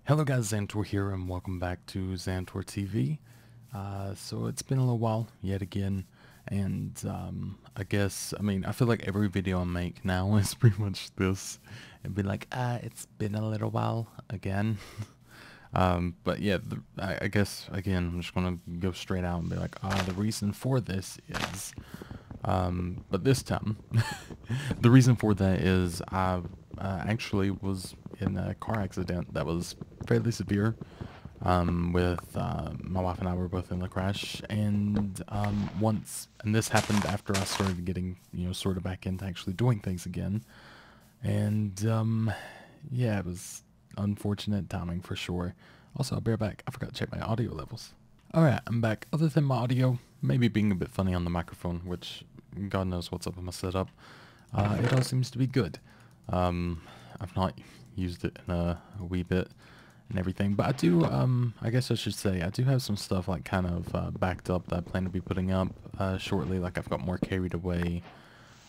Hello guys, Zanitor here and welcome back to Zanitor TV. So it's been a little while yet again, and I feel like every video I make now is pretty much this. It'd be like, it's been a little while again. But yeah, I guess again, I'm just gonna go straight out and be like, the reason for this is, but this time, the reason for that is I actually was in a car accident that was fairly severe. With my wife and I were both in the crash, and and this happened after I started getting, sort of back into actually doing things again. And yeah, it was unfortunate timing for sure. Also, I'll be right back. I forgot to check my audio levels. Alright, I'm back. Other than my audio, maybe being a bit funny on the microphone, which God knows what's up with my setup, it all seems to be good. I've not used it in a wee bit and everything, but I do, I guess I should say, I do have some stuff like kind of backed up that I plan to be putting up shortly. Like I've got more carried away.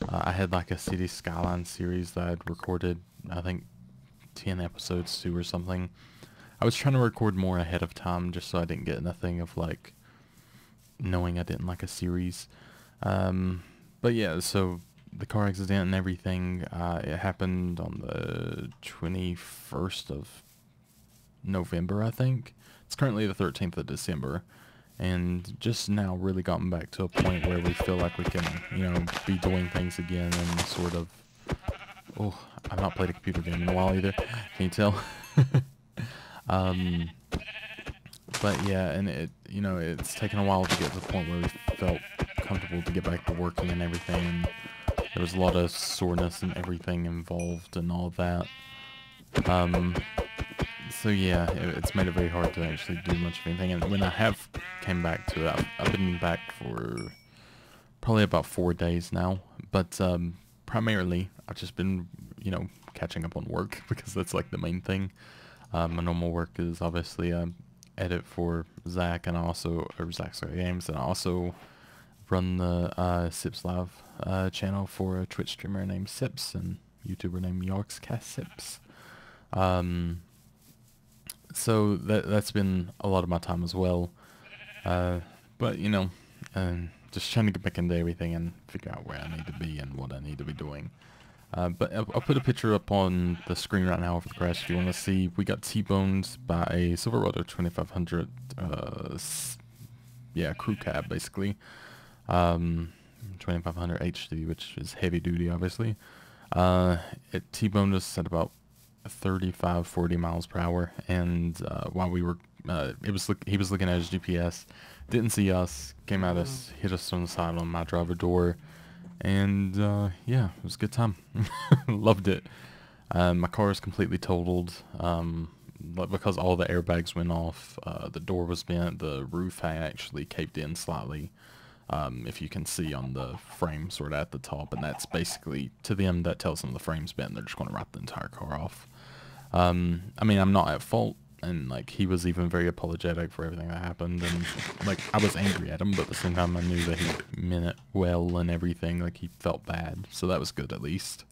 I had like a City Skyline series that I'd recorded, I think 10 episodes to or something. I was trying to record more ahead of time just so I didn't get in a thing of like knowing I didn't like a series. But yeah, so the car accident and everything, it happened on the 21st of November, I think. It's currently the 13th of December, and just now really gotten back to a point where we feel like we can, be doing things again and sort of, oh, I've not played a computer game in a while either, can you tell? But yeah, and it's taken a while to get to the point where we felt comfortable to get back to working and everything, and there was a lot of soreness and everything involved and all that. So yeah, it's made it very hard to actually do much of anything, and when I have came back to it, I've been back for probably about 4 days now, but primarily I've just been, catching up on work because that's like the main thing. My normal work is obviously edit for Zach, and Zach's Games, and I also run the Sips Live channel for a Twitch streamer named Sips and YouTuber named Yorkscast Sips. So that's been a lot of my time as well. But just trying to get back into everything and figure out where I need to be and what I need to be doing. But I'll put a picture up on the screen right now of the crash if you want to see. We got T-boned by a Silverado 2500, crew cab basically. 2500 HD, which is heavy duty obviously. It T-boned us at about 35-40 miles per hour, and while we were he was looking at his GPS, didn't see us, came at us, hit us on the side on my driver door, and yeah, it was a good time. Loved it. My car is completely totaled because all the airbags went off. The door was bent, the roof had actually caved in slightly, if you can see on the frame sort of at the top, and that's basically, to them, that tells them the frame's bent. They're just going to write the entire car off. I mean, I'm not at fault, and like he was even very apologetic for everything that happened, and like I was angry at him, but at the same time I knew that he meant it well and everything. Like he felt bad, so that was good at least.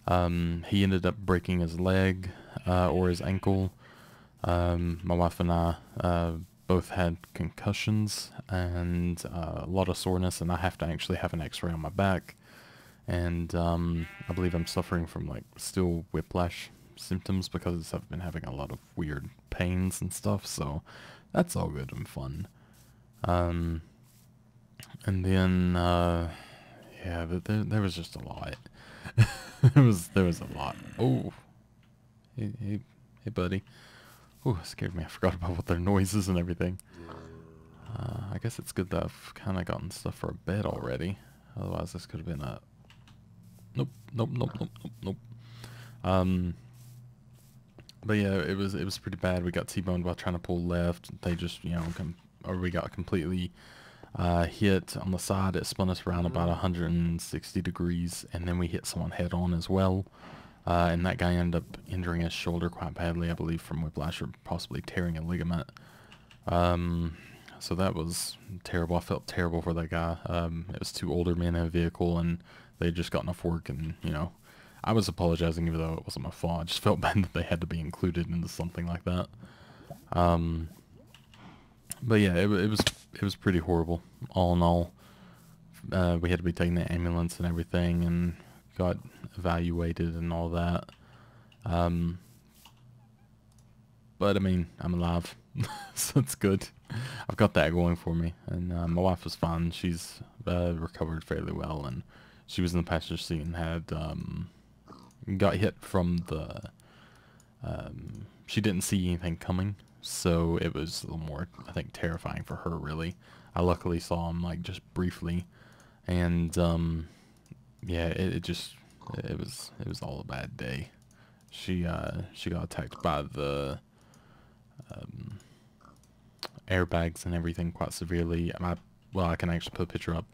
He ended up breaking his leg or his ankle. My wife and I both had concussions and a lot of soreness, and I have to actually have an x-ray on my back, and I believe I'm suffering from like still whiplash symptoms because I've been having a lot of weird pains and stuff, so that's all good and fun. And then yeah, there was just a lot. there was a lot. Oh, hey buddy. Oh, scared me. I forgot about what their noises and everything. I guess it's good that I've kind of gotten stuff for a bed already. Otherwise, this could have been a... Nope. But yeah, it was pretty bad. We got T-boned while trying to pull left. They just, we got completely hit on the side. It spun us around about 160 degrees, and then we hit someone head on as well. And that guy ended up injuring his shoulder quite badly, I believe, from whiplash or possibly tearing a ligament. So that was terrible. I felt terrible for that guy. It was two older men in a vehicle, and they'd just gotten off work, and, I was apologizing even though it wasn't my fault. I just felt bad that they had to be included into something like that. But yeah, it was pretty horrible. All in all, we had to be taking the ambulance and everything, and got evaluated and all that. But I mean, I'm alive, so it's good. I've got that going for me, and my wife was fine. She's recovered fairly well, and she was in the passenger seat and had got hit from the. She didn't see anything coming, so it was a little more, I think, terrifying for her. Really, I luckily saw him like just briefly, and yeah, it was all a bad day. She got attacked by the airbags and everything quite severely. Well, I can actually put a picture up.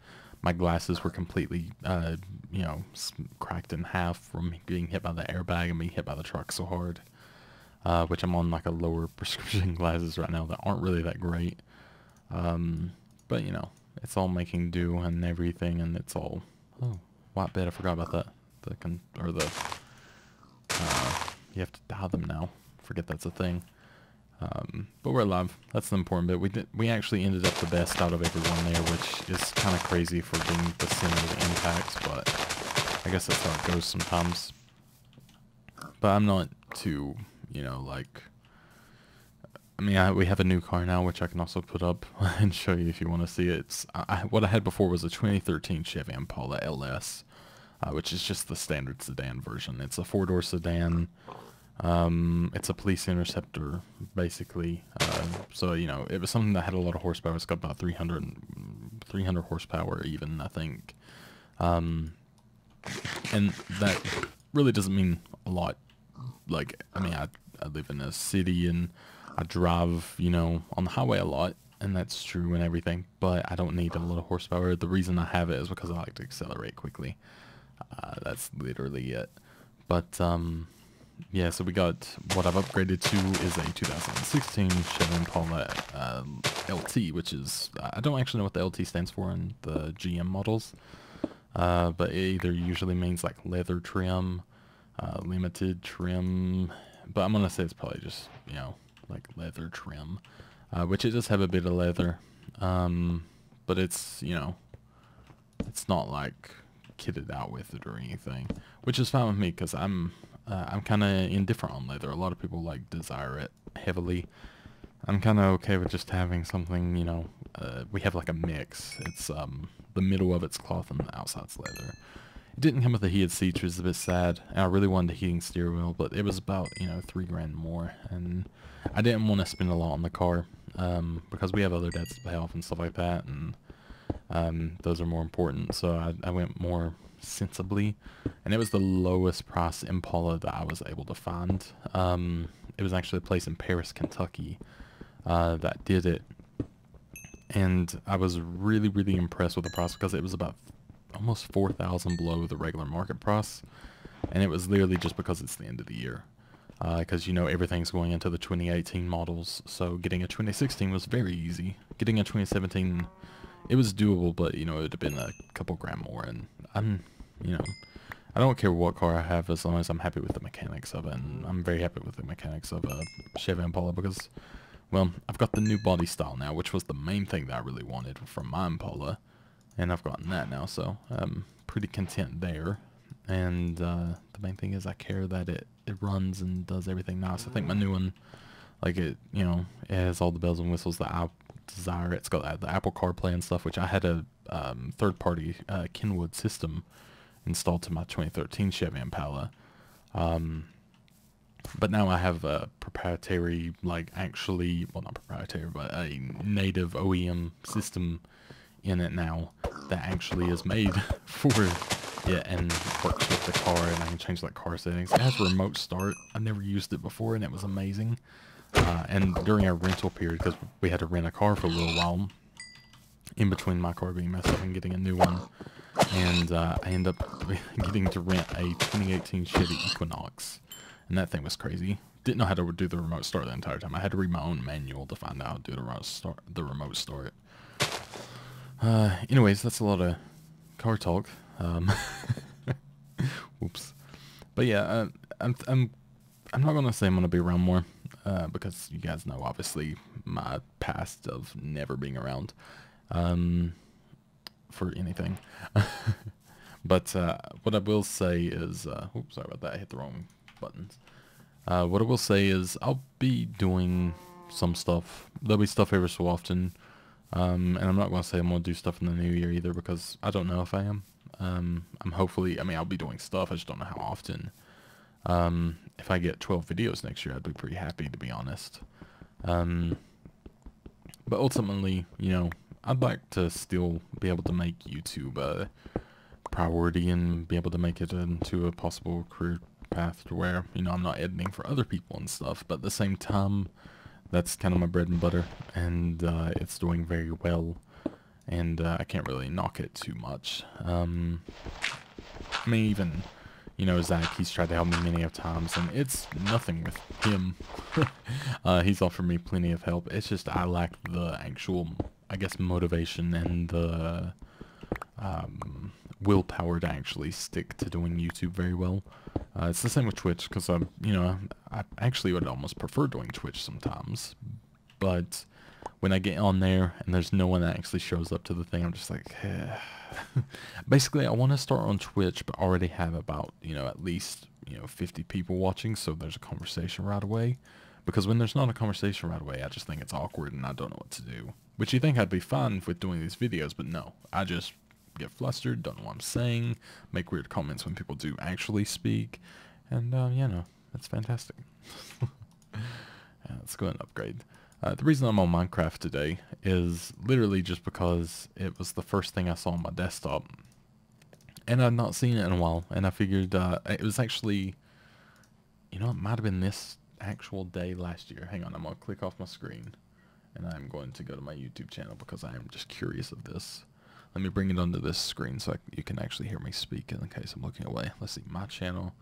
My glasses were completely, you know, cracked in half from being hit by the airbag and being hit by the truck so hard. Which I'm on like a lower prescription glasses right now that aren't really that great. But you know, it's all making do and everything, and it's all. Oh, white bed. I forgot about that. You have to dial them now. Forget that's a thing. But we're alive. That's the important bit. We actually ended up the best out of everyone there, which is kind of crazy for being the center of the impact, but I guess that's how it goes sometimes. But I'm not too, you know, like... I mean, we have a new car now, which I can also put up and show you if you want to see it. What I had before was a 2013 Chevy Impala LS, which is just the standard sedan version. It's a four-door sedan. It's a police interceptor, basically. So, you know, it was something that had a lot of horsepower. It's got about 300 horsepower even, I think. And that really doesn't mean a lot. Like, I mean, I live in a city and I drive, you know, on the highway a lot, and that's true and everything, but I don't need a lot of horsepower. The reason I have it is because I like to accelerate quickly. That's literally it. But, yeah, so we got, what I've upgraded to is a 2016 Chevy Impala LT, which is, I don't actually know what the LT stands for in the GM models, but it either usually means like leather trim, limited trim, but I'm going to say it's probably just, you know, like leather trim, which it does have a bit of leather, but it's, you know, it's not like kitted out with it or anything, which is fine with me because I'm kind of indifferent on leather. A lot of people like desire it heavily. I'm kind of okay with just having something, you know, we have like a mix. It's the middle of it's cloth and the outside's leather. It didn't come with the heated seats, which is a bit sad. And I really wanted a heating steering wheel, but it was about, you know, $3 grand more, and I didn't want to spend a lot on the car because we have other debts to pay off and stuff like that, and those are more important. So I went more sensibly, and it was the lowest price Impala that I was able to find. It was actually a place in Paris, Kentucky that did it, and I was really, really impressed with the price because it was about almost $4,000 below the regular market price, and it was literally just because it's the end of the year, because you know everything's going into the 2018 models, so getting a 2016 was very easy. Getting a 2017, it was doable, but you know, it would have been a couple grand more, and you know, I don't care what car I have as long as I'm happy with the mechanics of it, and I'm very happy with the mechanics of a Chevy Impala because, well, I've got the new body style now, which was the main thing that I really wanted from my Impala, and I've gotten that now, so I'm pretty content there. And the main thing is I care that it runs and does everything nice. I think my new one, like it, you know, it has all the bells and whistles that I desire. It's got the Apple CarPlay and stuff, which I had a third-party Kenwood system installed to my 2013 Chevy Impala. But now I have a proprietary, like actually, well, not proprietary, but a native OEM system in it now that actually is made for it and works with the car, and I can change like car settings. It has remote start. I've never used it before, and it was amazing. And during our rental period, because we had to rent a car for a little while, in between my car being messed up and getting a new one, and I ended up getting to rent a 2018 Chevy Equinox, and that thing was crazy. Didn't know how to do the remote start the entire time. I had to read my own manual to find out how to do the remote start. Anyways, that's a lot of car talk. Whoops. But yeah, I'm not gonna say I'm gonna be around more, because you guys know obviously my past of never being around, for anything. But what I will say is, oops, sorry about that. I hit the wrong buttons. What I will say is I'll be doing some stuff. There'll be stuff every so often. And I'm not going to say I'm going to do stuff in the new year either, because I don't know if I am. I'm hopefully, I mean, I'll be doing stuff. I just don't know how often. If I get 12 videos next year, I'd be pretty happy, to be honest. But ultimately, you know, I'd like to still be able to make YouTube a priority and be able to make it into a possible career path to where, you know, I'm not editing for other people and stuff. But at the same time, that's kind of my bread and butter, and it's doing very well, and I can't really knock it too much. I mean, even, you know, Zach, he's tried to help me many of times, and it's nothing with him. He's offered me plenty of help. It's just I lack the actual, I guess, motivation and the willpower to actually stick to doing YouTube very well. It's the same with Twitch, because you know, I actually would almost prefer doing Twitch sometimes, but when I get on there and there's no one that actually shows up to the thing, I'm just like, eh. Basically, I want to start on Twitch, but already have about, you know, at least, you know, 50 people watching, so there's a conversation right away. Because when there's not a conversation right away, I just think it's awkward and I don't know what to do. Which you think I'd be fine with doing these videos, but no, I just get flustered, don't know what I'm saying, make weird comments when people do actually speak, and yeah, no, that's fantastic. Yeah, let's go ahead and upgrade. The reason I'm on Minecraft today is literally just because it was the first thing I saw on my desktop, and I'd not seen it in a while, and I figured it was actually, you know, it might have been this actual day last year. Hang on, I'm going to click off my screen, and I'm going to go to my YouTube channel because I am just curious of this. Let me bring it onto this screen so you can actually hear me speak in case I'm looking away. Let's see, my channel.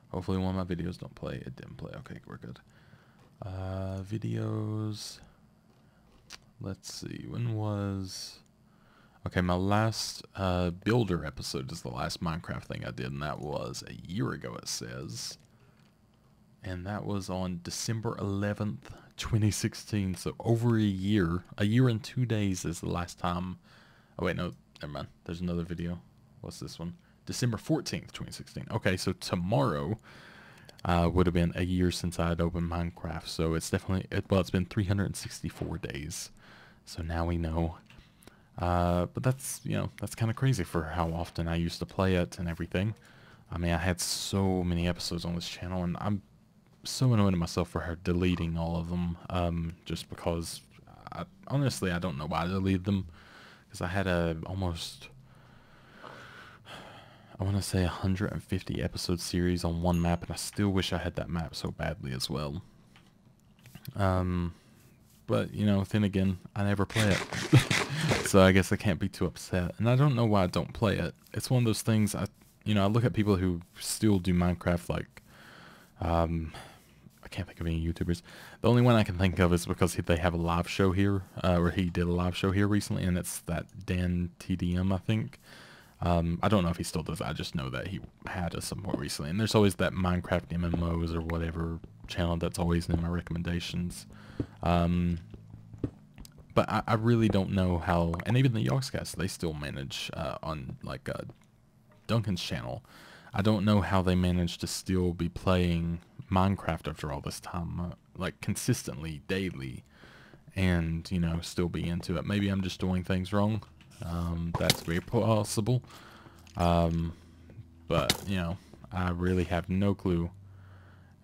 Hopefully one of my videos don't play. It didn't play. Okay, we're good. Videos. Let's see, when was... Okay, my last builder episode is the last Minecraft thing I did, and that was a year ago, it says. And that was on December 11th, 2016, so over a year. A year and 2 days is the last time... Oh wait, no, never mind. There's another video. What's this one? December 14th, 2016. Okay, so tomorrow would have been a year since I had opened Minecraft. So it's definitely, well, it's been 364 days. So now we know. But that's, you know, that's kind of crazy for how often I used to play it and everything. I mean, I had so many episodes on this channel, and I'm so annoyed at myself for deleting all of them. Just because, honestly, I don't know why I deleted them. Because I had almost, I want to say 150 episode series on one map, and I still wish I had that map so badly as well. But, you know, then again, I never play it. So I guess I can't be too upset. And I don't know why I don't play it. It's one of those things, you know, I look at people who still do Minecraft, like, I can't think of any YouTubers. The only one I can think of is because they have a live show here, or he did a live show here recently, and it's that Dan TDM, I think. I don't know if he still does. I just know that he had a somewhat recently. And there's always that Minecraft MMOs or whatever channel that's always in my recommendations. But I really don't know how, and even the Yogscast, they still manage on like Duncan's channel. I don't know how they manage to still be playing Minecraft after all this time, like consistently, daily, and, you know, still be into it. Maybe I'm just doing things wrong. That's very possible. But, you know, I really have no clue.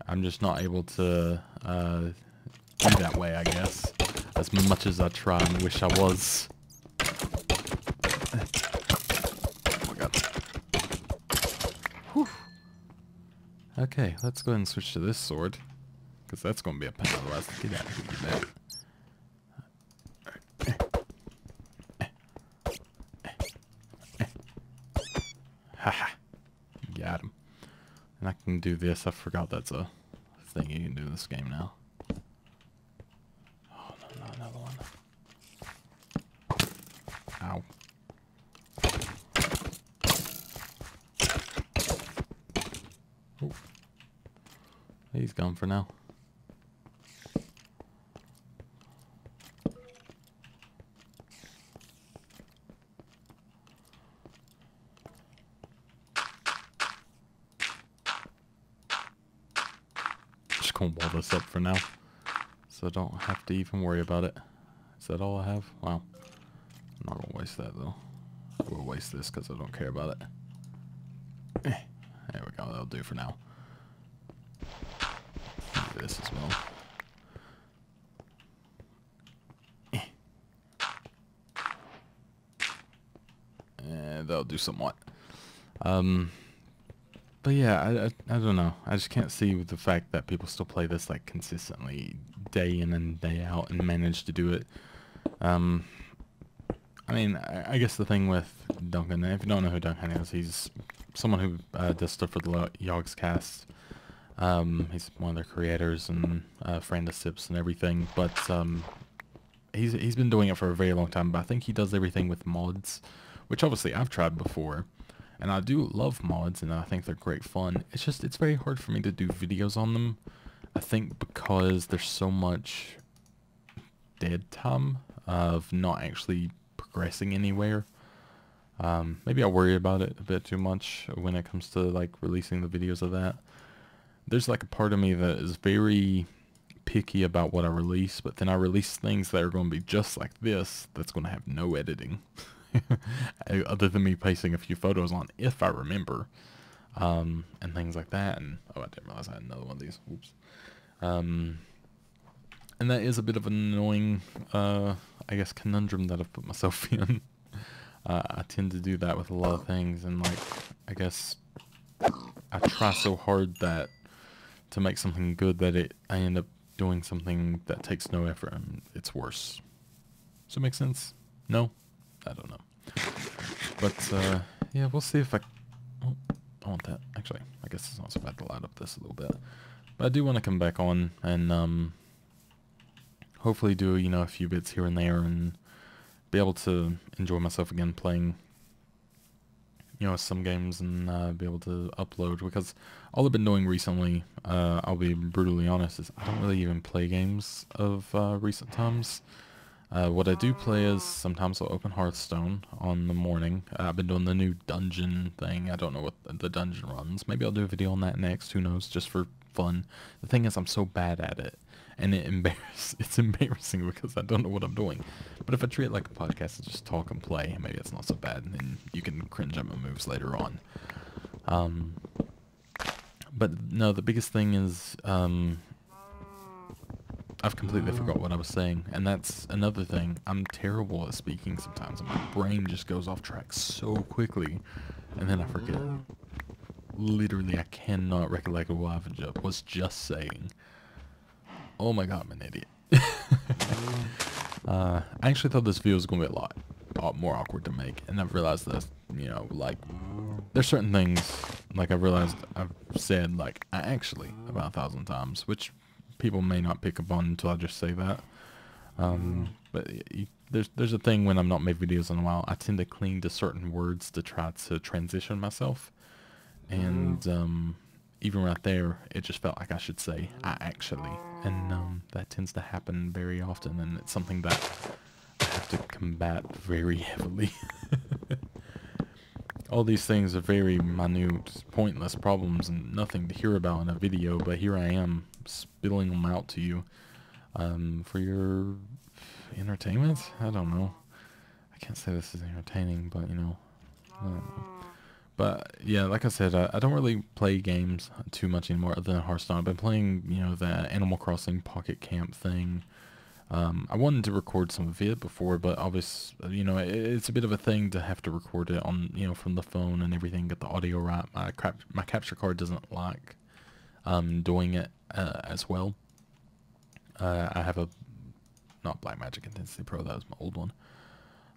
I'm just not able to do that way, I guess, as much as I try and wish I was. Oh my god. Whew. Okay, let's go ahead and switch to this sword, because that's going to be a pain otherwise. Get out of here, you man. Haha. Got him. And I can do this. I forgot that's a thing you can do in this game now. Oh, no, not another one. Ow. Oh. He's gone for now. Just gonna wall this up for now, so I don't have to even worry about it. Is that all I have? Wow. I'm not gonna waste that though. We'll waste this because I don't care about it. There we go. That'll do for now. Do this as well. And that'll do somewhat. But yeah, I don't know. I just can't see with the fact that people still play this like consistently, day in and day out, and manage to do it. I mean, I guess the thing with Duncan, if you don't know who Duncan is, he's someone who does stuff for the Yogscast. He's one of their creators and friend of Sips and everything. But he's been doing it for a very long time. But I think he does everything with mods, which obviously I've tried before. And I do love mods, and I think they're great fun. It's just, it's very hard for me to do videos on them. I think because there's so much dead time of not actually progressing anywhere. Maybe I worry about it a bit too much when it comes to like releasing the videos of that. There's like a part of me that is very picky about what I release, but then I release things that are going to be just like this, that's going to have no editing. Other than me pasting a few photos on, if I remember, and things like that. And oh, I didn't realize I had another one of these. Oops. And that is a bit of an annoying, I guess, conundrum that I've put myself in. I tend to do that with a lot of things, and like, I guess I try so hard that to make something good that I end up doing something that takes no effort and it's worse. Does that make sense? No? I don't know. But, yeah, we'll see if I want that. Actually, I guess it's not so bad to light up this a little bit. But I do want to come back on and, hopefully do, you know, a few bits here and there and be able to enjoy myself again playing, you know, some games and, be able to upload. Because all I've been doing recently, I'll be brutally honest, is I don't really even play games of, recent times. What I do play is sometimes I'll open Hearthstone on the morning. I've been doing the new dungeon thing. I don't know what the dungeon runs. Maybe I'll do a video on that next. Who knows? Just for fun. The thing is, I'm so bad at it, and it's embarrassing because I don't know what I'm doing. But if I treat it like a podcast and just talk and play, maybe it's not so bad, and then you can cringe at my moves later on. But no, the biggest thing is I've completely forgot what I was saying, and that's another thing. I'm terrible at speaking sometimes, and my brain just goes off track so quickly, and then I forget. Literally, I cannot recollect what I was just saying. Oh my god, I'm an idiot. I actually thought this video was going to be a lot more awkward to make, and I've realized that, you know, like, there's certain things, like I've realized I've said, like, I actually about 1,000 times, which people may not pick up on until I just say that. But there's a thing when I'm not made videos in a while, I tend to cling to certain words to try to transition myself. And even right there, it just felt like I should say, I actually. And that tends to happen very often, and it's something that I have to combat very heavily. All these things are very minute, pointless problems and nothing to hear about in a video, but here I am, spilling them out to you for your entertainment? I don't know. I can't say this is entertaining, but, you know, I don't know. But, yeah, like I said, I don't really play games too much anymore other than Hearthstone. I've been playing, you know, the Animal Crossing Pocket Camp thing. I wanted to record some of it before, but obviously, you know, it's a bit of a thing to have to record it on, you know, from the phone and everything, get the audio right. My capture card doesn't like doing it as well. I have a, not Blackmagic Intensity Pro, that was my old one.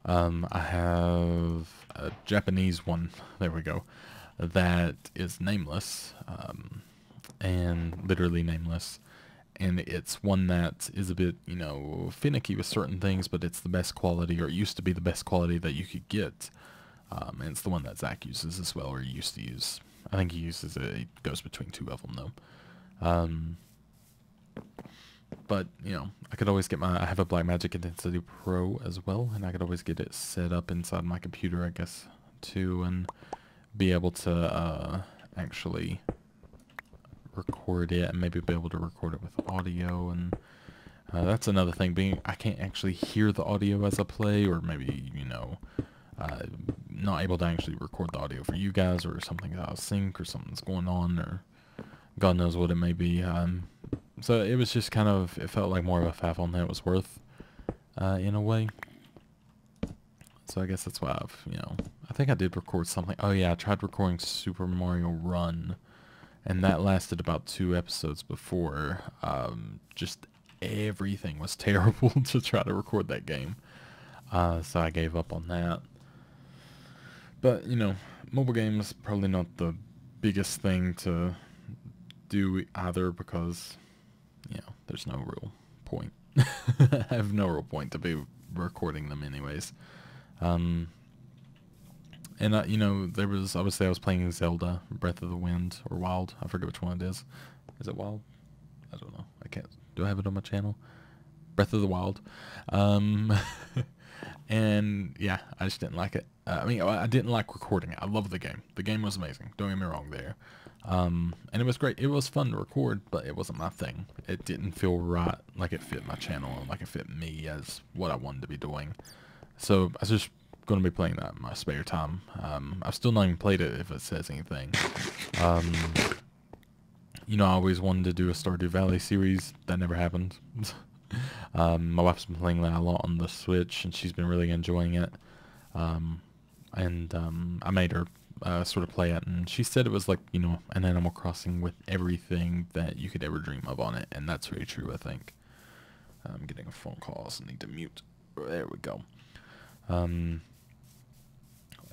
I have a Japanese one, there we go, that is nameless, and literally nameless. And it's one that is a bit, you know, finicky with certain things, but it's the best quality, or it used to be the best quality that you could get. And it's the one that Zach uses as well, or he used to use. I think he uses it, he goes between two of them, though. Um, but, you know, I could always get I have a Blackmagic Intensity Pro as well, and I could always get it set up inside my computer, I guess, too, and be able to actually record it, and maybe be able to record it with audio. And that's another thing, being I can't actually hear the audio as I play, or maybe, you know, not able to actually record the audio for you guys, or something's out of sync, or something's going on, or God knows what it may be. So it was just kind of, it felt like more of a faffle than it was worth, in a way. So I guess that's why I've, you know, I think I did record something. Oh yeah, I tried recording Super Mario Run, and that lasted about 2 episodes before. Just everything was terrible to try to record that game. So I gave up on that. But, you know, mobile games probably not the biggest thing to do either, because, you know, there's no real point. I have no real point to be recording them anyways. And you know, there was, obviously I was playing Zelda Breath of the Wind, or Wild, I forget which one it is. Is it Wild? I don't know, I can't, do I have it on my channel? Breath of the Wild. And yeah, I just didn't like it. I mean, I didn't like recording it. I love the game. The game was amazing, don't get me wrong there. And it was great. It was fun to record, but it wasn't my thing. It didn't feel right, like it fit my channel, and like it fit me as what I wanted to be doing. So I was just going to be playing that in my spare time. I've still not even played it, if it says anything. You know, I always wanted to do a Stardew Valley series. That never happened. My wife's been playing that a lot on the Switch, and she's been really enjoying it. I made her sort of play it, and she said it was like, you know, an Animal Crossing with everything that you could ever dream of on it, and that's very true, I think. I'm getting a phone call, so I need to mute. There we go.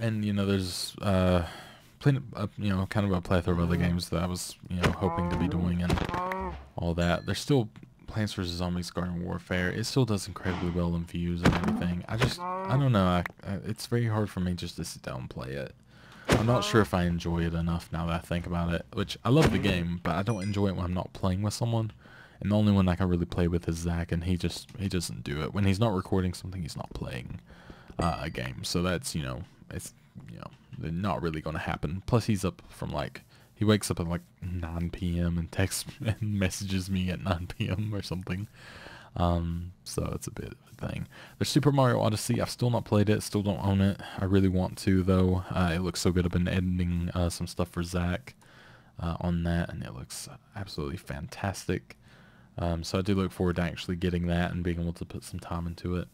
And you know, there's plenty, you know, kind of a plethora of other games that I was, you know, hoping to be doing, and all that. There's still Plants vs. Zombies Garden Warfare. It still does incredibly well in views and everything. I don't know. It's very hard for me just to sit down and play it. I'm not sure if I enjoy it enough now that I think about it. Which, I love the game, but I don't enjoy it when I'm not playing with someone. And the only one I can really play with is Zach, and he doesn't do it. When he's not recording something, he's not playing a game. So that's, you know, it's, you know, not really going to happen. Plus, he's up from like, he wakes up at like 9 p.m. and texts and messages me at 9 p.m. or something. So it's a bit of a thing. There's Super Mario Odyssey. I've still not played it. Still don't own it. I really want to, though. It looks so good. I've been editing some stuff for Zach on that, and it looks absolutely fantastic. So I do look forward to actually getting that and being able to put some time into it.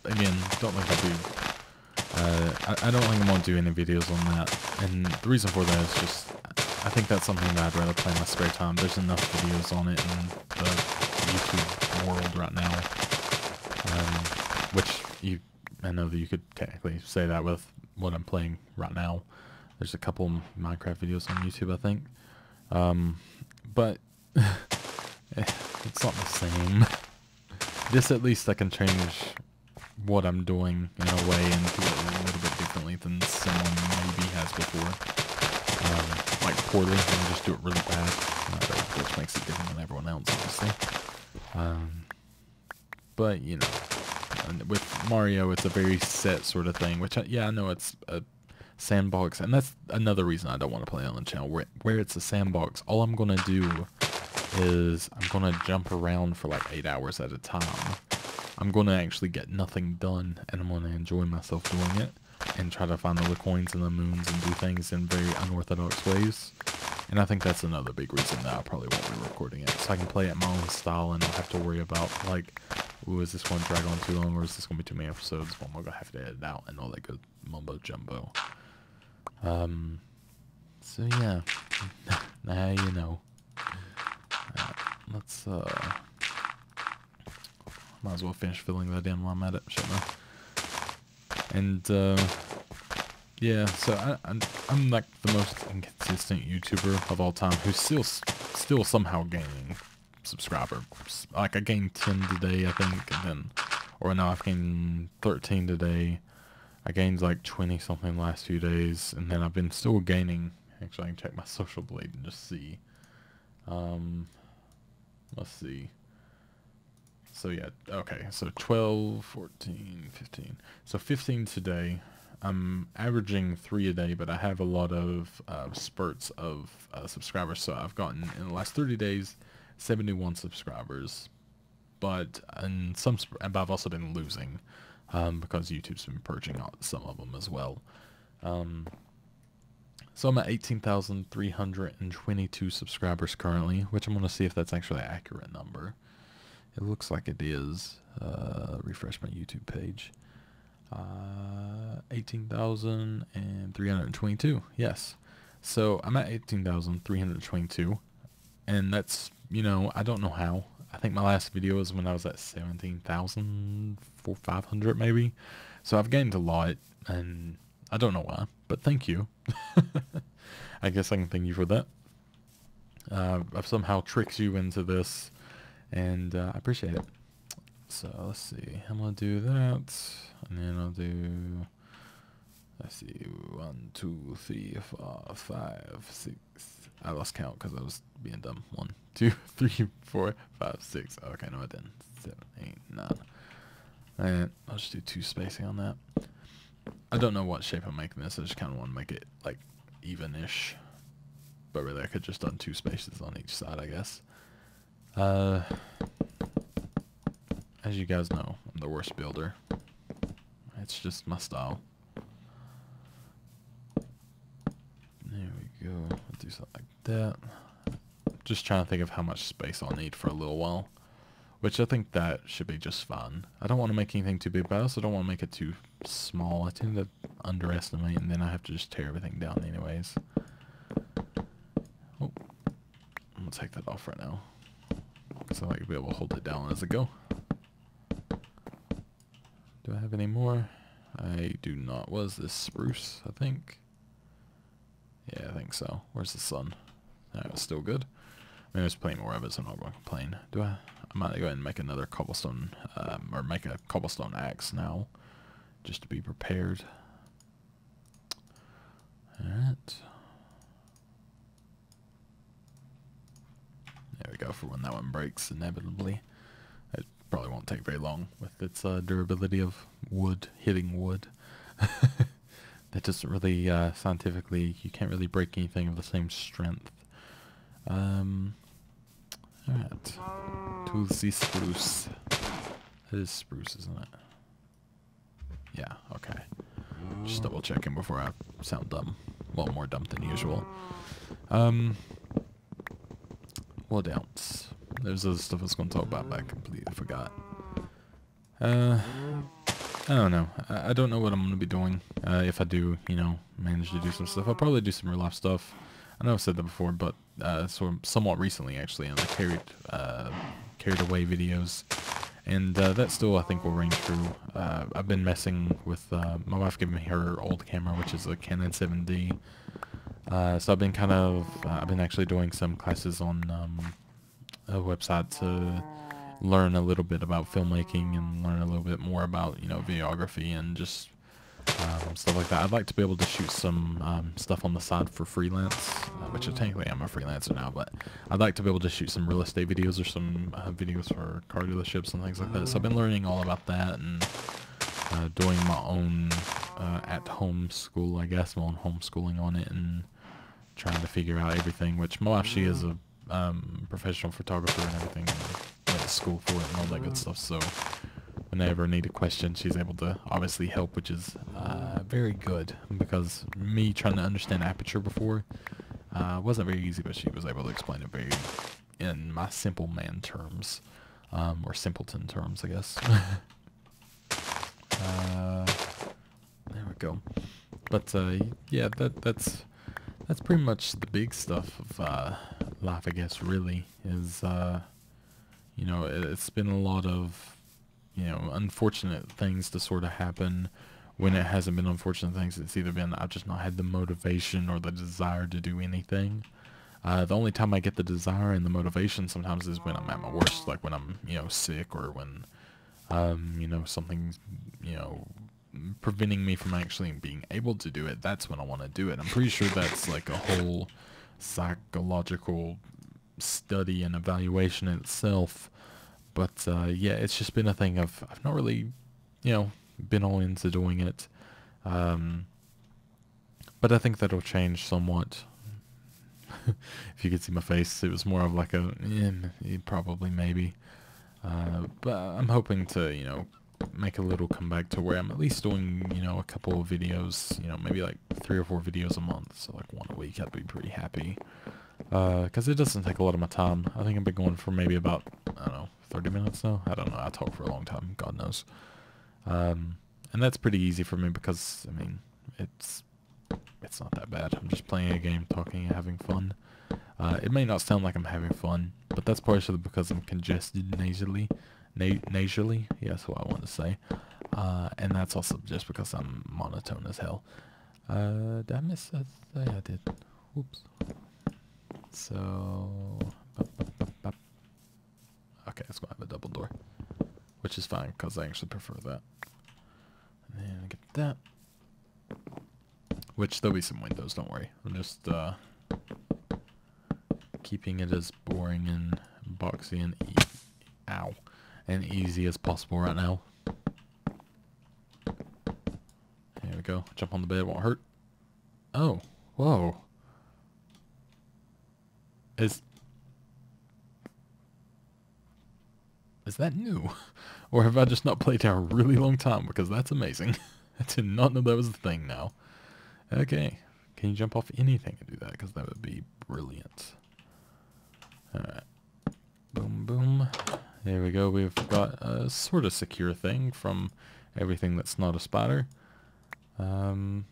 Again, don't think I'll do... I don't think I'm going to do any videos on that, and the reason for that is just, I think that's something that I'd rather play in my spare time. There's enough videos on it in the YouTube world right now, which I know that you could technically say that with what I'm playing right now. There's a couple Minecraft videos on YouTube, I think, but it's not the same. This, at least I can change what I'm doing in a way and do it a little bit differently than someone maybe has before. Like poorly, and just do it really bad, which makes it different than everyone else, obviously. But, you know, with Mario, it's a very set sort of thing, which, yeah, I know it's a sandbox, and that's another reason I don't want to play on the channel, where it's a sandbox. All I'm going to do is I'm going to jump around for like 8 hours at a time. I'm going to actually get nothing done, and I'm going to enjoy myself doing it, and try to find all the coins and the moons and do things in very unorthodox ways. And I think that's another big reason that I probably won't be recording it, so I can play it my own style and not have to worry about, like, ooh, is this going to drag on too long, or is this going to be too many episodes? Well, I'm going to have to edit out and all that good mumbo jumbo. So yeah, now you know. Let's, might as well finish filling that in while I'm at it, shouldn't I? And, yeah, so I'm like the most inconsistent YouTuber of all time who's still somehow gaining subscribers. Like, I gained 10 today, I think, and then, or no, I've gained 13 today. I gained like 20 something last few days, and then I've been still gaining Actually, I can check my social blade and just see. Let's see. So yeah, okay, so 12, 14, 15. So 15 today. I'm averaging 3 a day, but I have a lot of spurts of subscribers. So I've gotten, in the last 30 days, 71 subscribers. But but I've also been losing because YouTube's been purging out some of them as well. So I'm at 18,322 subscribers currently, which I'm going to see if that's actually an accurate number. It looks like it is. Refresh my YouTube page. 18,322. Yes. So I'm at 18,322. And that's, you know, I don't know how. I think my last video was when I was at 17,500 maybe. So I've gained a lot, and I don't know why, but thank you. I guess I can thank you for that. I've somehow tricked you into this, and I appreciate it. So let's see, I'm gonna do that, and then I'll do, let's see, 1, 2, 3, 4, 5, 6. I lost count because I was being dumb. 1, 2, 3, 4, 5, 6. Okay, no, I didn't. 7, 8, 9. And I'll just do 2 spacing on that. I don't know what shape I'm making this. I just kind of want to make it like even-ish. But really, I could just done 2 spaces on each side, I guess. As you guys know, I'm the worst builder. It's just my style. There we go. I'll do something like that. Just trying to think of how much space I'll need for a little while. Which I think that should be just fine. I don't want to make anything too big, but I also don't want to make it too small. I tend to underestimate, and then I have to just tear everything down anyways. Oh, I'm going to take that off right now, because I like to be able to hold it down as I go. Do I have any more? I do not. Was this spruce, I think? Yeah, I think so. Where's the sun? That was still good. I mean, there's plenty more of it, so I'm not going to complain. I might go ahead and make another cobblestone, or make a cobblestone axe now, just to be prepared. Alright. There we go, for when that one breaks, inevitably. It probably won't take very long with its durability of wood, hitting wood. That doesn't really, scientifically, you can't really break anything of the same strength. Alright. Tulsi spruce. It is spruce, isn't it? Yeah, okay. Just double checking before I sound dumb. Well, more dumb than usual. What else? There's other stuff I was going to talk about, but I completely forgot. I don't know. I don't know what I'm going to be doing. If I do, you know, manage to do some stuff. I'll probably do some real life stuff. I know I've said that before, but somewhat recently, actually, and I carried away videos. And that still, I think, will ring true. I've been messing with, my wife gave me her old camera, which is a Canon 7D. So I've been I've been actually doing some classes on a website to learn a little bit about filmmaking and learn a little bit more about, you know, videography and just stuff like that. I'd like to be able to shoot some stuff on the side for freelance, which technically I'm a freelancer now, but I'd like to be able to shoot some real estate videos or some videos for car dealerships and things like that. So I've been learning all about that and doing my own at-home school, I guess, my own homeschooling on it and trying to figure out everything, which my wife, she is a professional photographer and everything, and went to school for it and all that good stuff, so when I ever need a question, she's able to obviously help, which is very good, because me trying to understand aperture before wasn't very easy, but she was able to explain it very in my simple man terms, or simpleton terms, I guess. There we go. But yeah, that's pretty much the big stuff of life, I guess. Really, is you know, it's been a lot of, you know, unfortunate things to sort of happen. When it hasn't been unfortunate things, it's either been I've just not had the motivation or the desire to do anything. The only time I get the desire and the motivation sometimes is when I'm at my worst, like when I'm, you know, sick, or when, you know, something's, you know, preventing me from actually being able to do it, that's when I want to do it. I'm pretty sure that's like a whole psychological study and evaluation in itself. But yeah, it's just been a thing of I've not really, been all into doing it. But I think that'll change somewhat. If you could see my face, it was more of like a, probably, maybe. But I'm hoping to, make a little comeback to where I'm at least doing, a couple of videos, maybe like 3 or 4 videos a month. So like 1 a week, I'd be pretty happy. Because it doesn't take a lot of my time. I think I've been going for maybe about, I don't know, 30 minutes now. I don't know. I talk for a long time. God knows. And that's pretty easy for me because, I mean, it's not that bad. I'm just playing a game, talking, and having fun. It may not sound like I'm having fun, but that's partially because I'm congested nasally. Nasally? Yeah, that's what I want to say. And that's also just because I'm monotone as hell. Did I miss that? Yeah, I did. Whoops. So... Okay, it's going to have a double door. Which is fine, because I actually prefer that. And then I get that. Which, there'll be some windows, don't worry. I'm just, keeping it as boring and boxy and and easy as possible right now. There we go. Jump on the bed, won't hurt. Oh, whoa. Is that new? Or have I just not played in a really long time? Because that's amazing. I did not know that was a thing now. Okay. Can you jump off anything and do that? Because that would be brilliant. Alright. Boom, boom. There we go. We've got a sort of secure thing from everything that's not a spider. And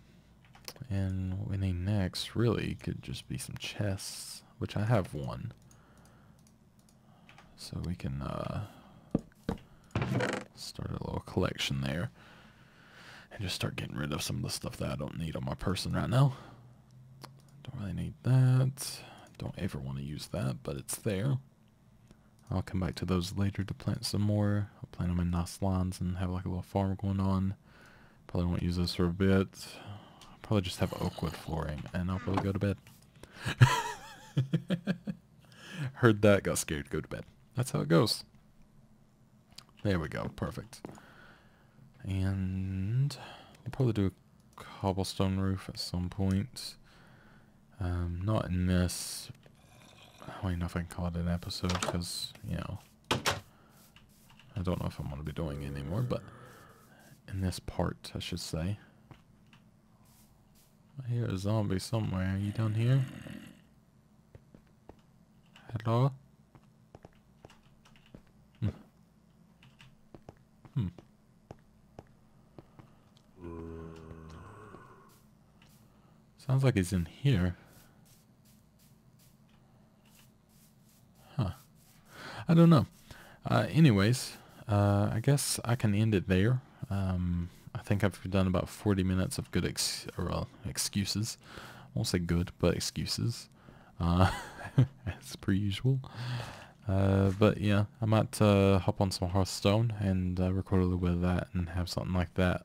what we need next really could just be some chests, which I have one. So we can start a little collection there. And just start getting rid of some of the stuff that I don't need on my person right now. Don't really need that. Don't ever want to use that, but it's there. I'll come back to those later to plant some more. I'll plant them in nice lines and have like a little farm going on. Probably won't use this for a bit. I'll probably just have oak wood flooring, and I'll probably go to bed. Heard that, got scared, go to bed. That's how it goes. There we go, perfect. And we'll probably do a cobblestone roof at some point. Not in this. I don't even know if I can call it an episode because, I don't know if I'm going to be doing it anymore, but in this part, I should say. I hear a zombie somewhere. Are you down here? Hello? Sounds like he's in here. Huh. I don't know. Anyways, I guess I can end it there. I think I've done about 40 minutes of good excuses. I won't say good, but excuses. As per usual. But yeah, I might hop on some Hearthstone and record a little bit of that and have something like that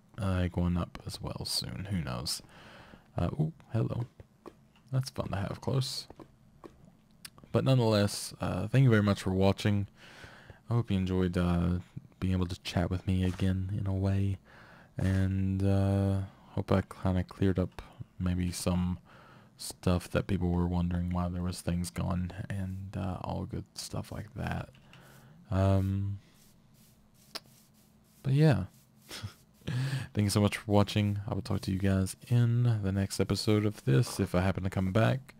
going up as well soon. Who knows? Oh, hello. That's fun to have close. But nonetheless, thank you very much for watching. I hope you enjoyed being able to chat with me again in a way. And hope I kind of cleared up maybe some stuff that people were wondering why there was things gone and all good stuff like that. But yeah. Thank you so much for watching. I will talk to you guys in the next episode of this if I happen to come back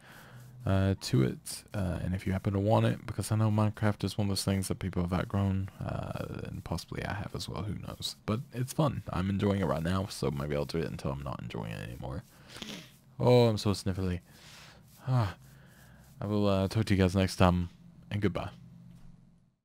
to it. And if you happen to want it, because I know Minecraft is one of those things that people have outgrown, and possibly I have as well, who knows. But it's fun. I'm enjoying it right now, so maybe I'll do it until I'm not enjoying it anymore. Oh, I'm so sniffly. I will talk to you guys next time, and goodbye.